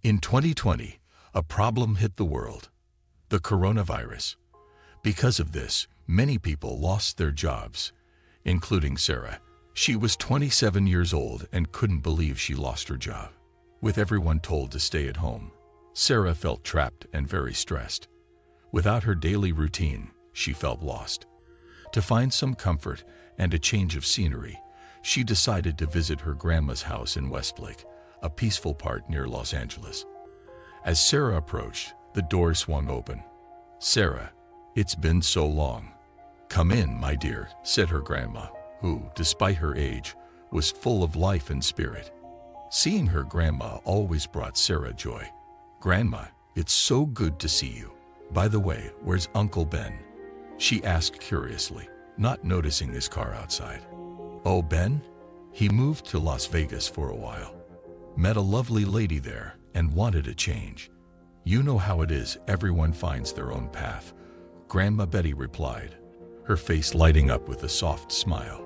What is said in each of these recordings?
In 2020, a problem hit the world: the coronavirus. Because of this, many people lost their jobs, including Sarah. She was 27 years old and couldn't believe she lost her job. With everyone told to stay at home, Sarah felt trapped and very stressed. Without her daily routine, she felt lost. To find some comfort and a change of scenery, she decided to visit her grandma's house in Westlake, a peaceful part near Los Angeles. As Sarah approached, the door swung open. "Sarah, it's been so long." "Come in, my dear," said her grandma, who, despite her age, was full of life and spirit. Seeing her grandma always brought Sarah joy. "Grandma, it's so good to see you. By the way, where's Uncle Ben?" she asked curiously, not noticing his car outside. "Oh, Ben? He moved to Las Vegas for a while. Met a lovely lady there and wanted a change. You know how it is, everyone finds their own path," Grandma Betty replied, her face lighting up with a soft smile.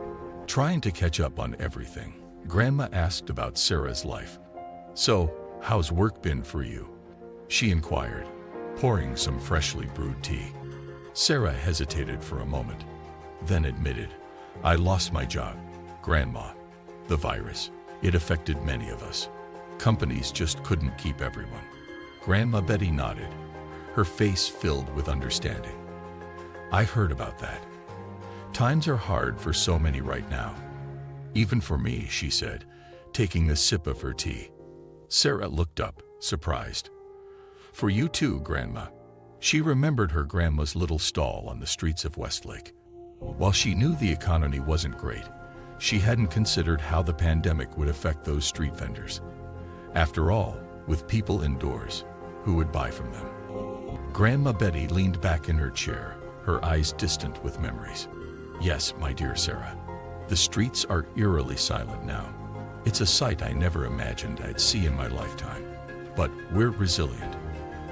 Trying to catch up on everything, Grandma asked about Sarah's life. "So, how's work been for you?" she inquired, pouring some freshly brewed tea. Sarah hesitated for a moment, then admitted, "I lost my job, Grandma. The virus, it affected many of us. Companies just couldn't keep everyone." Grandma Betty nodded, her face filled with understanding. "I've heard about that. Times are hard for so many right now. Even for me," she said, taking a sip of her tea. Sarah looked up, surprised. "For you too, Grandma." She remembered her grandma's little stall on the streets of Westlake. While she knew the economy wasn't great, she hadn't considered how the pandemic would affect those street vendors. After all, with people indoors, who would buy from them? Grandma Betty leaned back in her chair, her eyes distant with memories. "Yes, my dear Sarah. The streets are eerily silent now. It's a sight I never imagined I'd see in my lifetime. But we're resilient.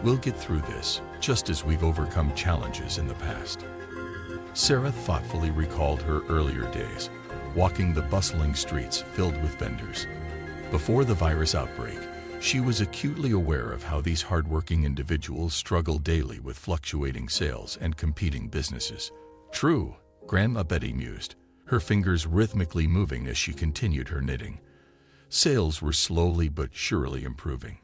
We'll get through this, just as we've overcome challenges in the past." Sarah thoughtfully recalled her earlier days, walking the bustling streets filled with vendors. Before the virus outbreak, she was acutely aware of how these hardworking individuals struggle daily with fluctuating sales and competing businesses. "True," Grandma Betty mused, her fingers rhythmically moving as she continued her knitting. Sales were slowly but surely improving.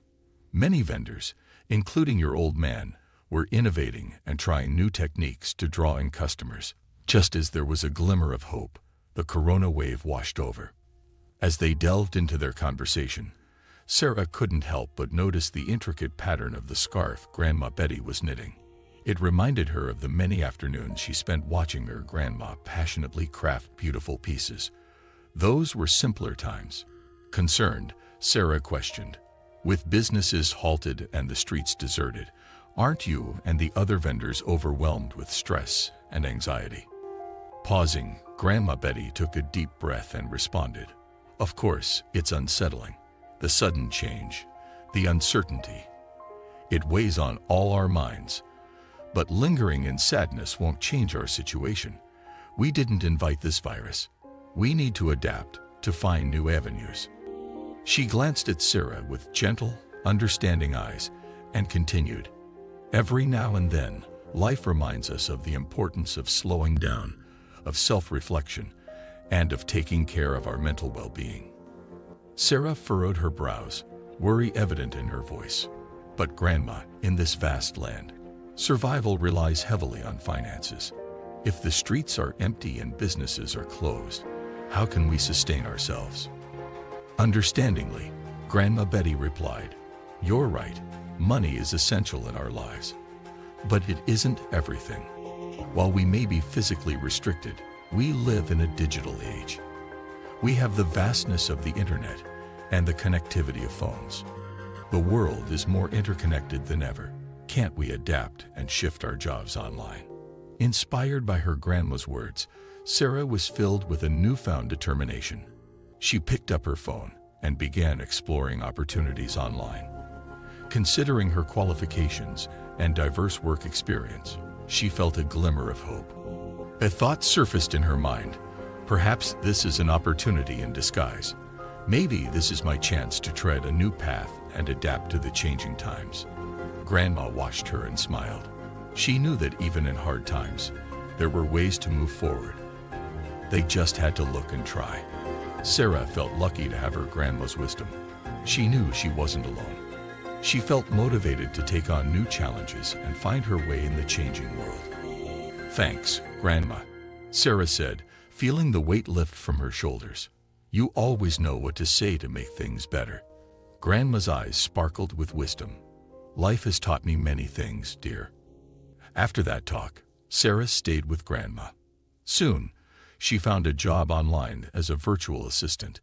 Many vendors, including your old man, were innovating and trying new techniques to draw in customers. Just as there was a glimmer of hope, the corona wave washed over. As they delved into their conversation, Sarah couldn't help but notice the intricate pattern of the scarf Grandma Betty was knitting. It reminded her of the many afternoons she spent watching her grandma passionately craft beautiful pieces. Those were simpler times. Concerned, Sarah questioned, "With businesses halted and the streets deserted, aren't you and the other vendors overwhelmed with stress and anxiety?" Pausing, Grandma Betty took a deep breath and responded, "Of course, it's unsettling. The sudden change, the uncertainty. It weighs on all our minds. But lingering in sadness won't change our situation. We didn't invite this virus. We need to adapt, to find new avenues." She glanced at Sarah with gentle, understanding eyes and continued, "Every now and then, life reminds us of the importance of slowing down, of self-reflection, and of taking care of our mental well-being." Sarah furrowed her brows, worry evident in her voice. "But Grandma, in this vast land, survival relies heavily on finances. If the streets are empty and businesses are closed, how can we sustain ourselves?" Understandingly, Grandma Betty replied, "You're right, money is essential in our lives. But it isn't everything. While we may be physically restricted, we live in a digital age. We have the vastness of the internet and the connectivity of phones. The world is more interconnected than ever. Can't we adapt and shift our jobs online?" Inspired by her grandma's words, Sarah was filled with a newfound determination. She picked up her phone and began exploring opportunities online. Considering her qualifications and diverse work experience, she felt a glimmer of hope. A thought surfaced in her mind. Perhaps this is an opportunity in disguise. Maybe this is my chance to tread a new path and adapt to the changing times. Grandma watched her and smiled. She knew that even in hard times, there were ways to move forward. They just had to look and try. Sarah felt lucky to have her grandma's wisdom. She knew she wasn't alone. She felt motivated to take on new challenges and find her way in the changing world. "Thanks, Grandma," Sarah said, feeling the weight lift from her shoulders. "You always know what to say to make things better." Grandma's eyes sparkled with wisdom. "Life has taught me many things, dear." After that talk, Sarah stayed with Grandma. Soon, she found a job online as a virtual assistant.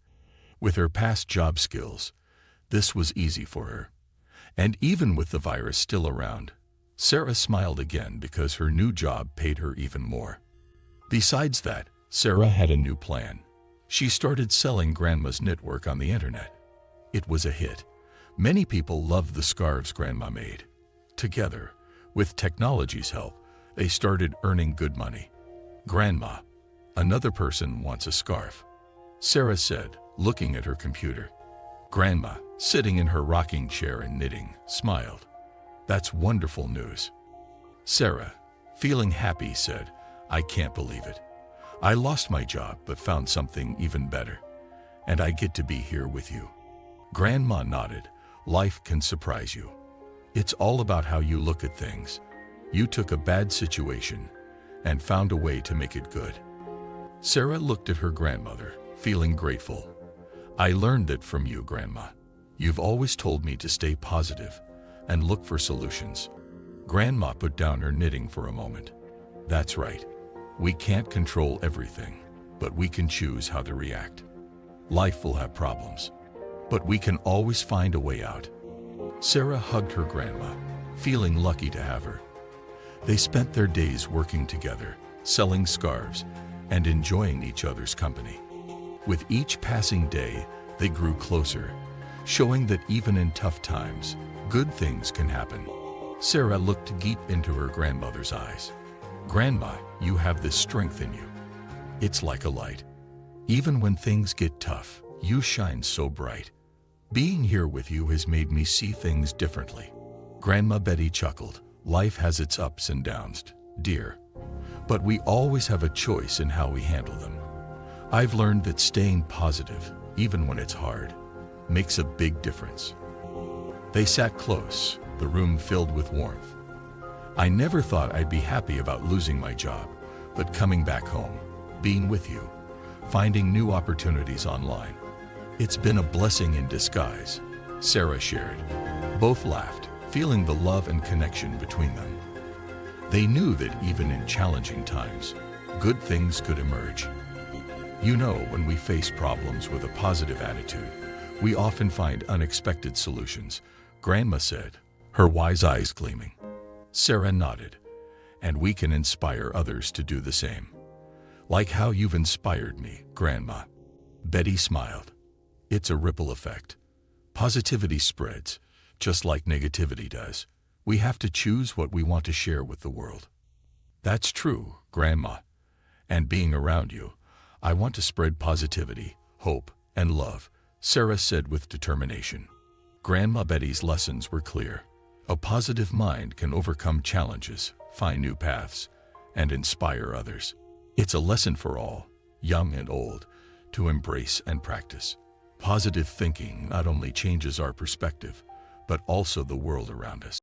With her past job skills, this was easy for her. And even with the virus still around, Sarah smiled again because her new job paid her even more. Besides that, Sarah had a new plan. She started selling Grandma's knitwork on the internet. It was a hit. Many people loved the scarves Grandma made. Together, with technology's help, they started earning good money. "Grandma, another person wants a scarf," Sarah said, looking at her computer. Grandma, sitting in her rocking chair and knitting, smiled. "That's wonderful news." Sarah, feeling happy, said, "I can't believe it. I lost my job but found something even better. And I get to be here with you." Grandma nodded. "Life can surprise you. It's all about how you look at things. You took a bad situation and found a way to make it good." Sarah looked at her grandmother, feeling grateful. "I learned that from you, Grandma. You've always told me to stay positive and look for solutions." Grandma put down her knitting for a moment. "That's right. We can't control everything, but we can choose how to react. Life will have problems, but we can always find a way out." Sarah hugged her grandma, feeling lucky to have her. They spent their days working together, selling scarves, and enjoying each other's company. With each passing day, they grew closer, showing that even in tough times, good things can happen. Sarah looked deep into her grandmother's eyes. "Grandma, you have this strength in you. It's like a light. Even when things get tough, you shine so bright. Being here with you has made me see things differently." Grandma Betty chuckled. "Life has its ups and downs, dear. But we always have a choice in how we handle them. I've learned that staying positive, even when it's hard, makes a big difference." They sat close, the room filled with warmth. "I never thought I'd be happy about losing my job, but coming back home, being with you, finding new opportunities online, it's been a blessing in disguise," Sarah shared. Both laughed, feeling the love and connection between them. They knew that even in challenging times, good things could emerge. "You know, when we face problems with a positive attitude, we often find unexpected solutions," Grandma said, her wise eyes gleaming. Sarah nodded. "And we can inspire others to do the same. Like how you've inspired me, Grandma." Betty smiled. "It's a ripple effect. Positivity spreads, just like negativity does. We have to choose what we want to share with the world." "That's true, Grandma. And being around you, I want to spread positivity, hope, and love," Sarah said with determination. Grandma Betty's lessons were clear. A positive mind can overcome challenges, find new paths, and inspire others. It's a lesson for all, young and old, to embrace and practice. Positive thinking not only changes our perspective, but also the world around us.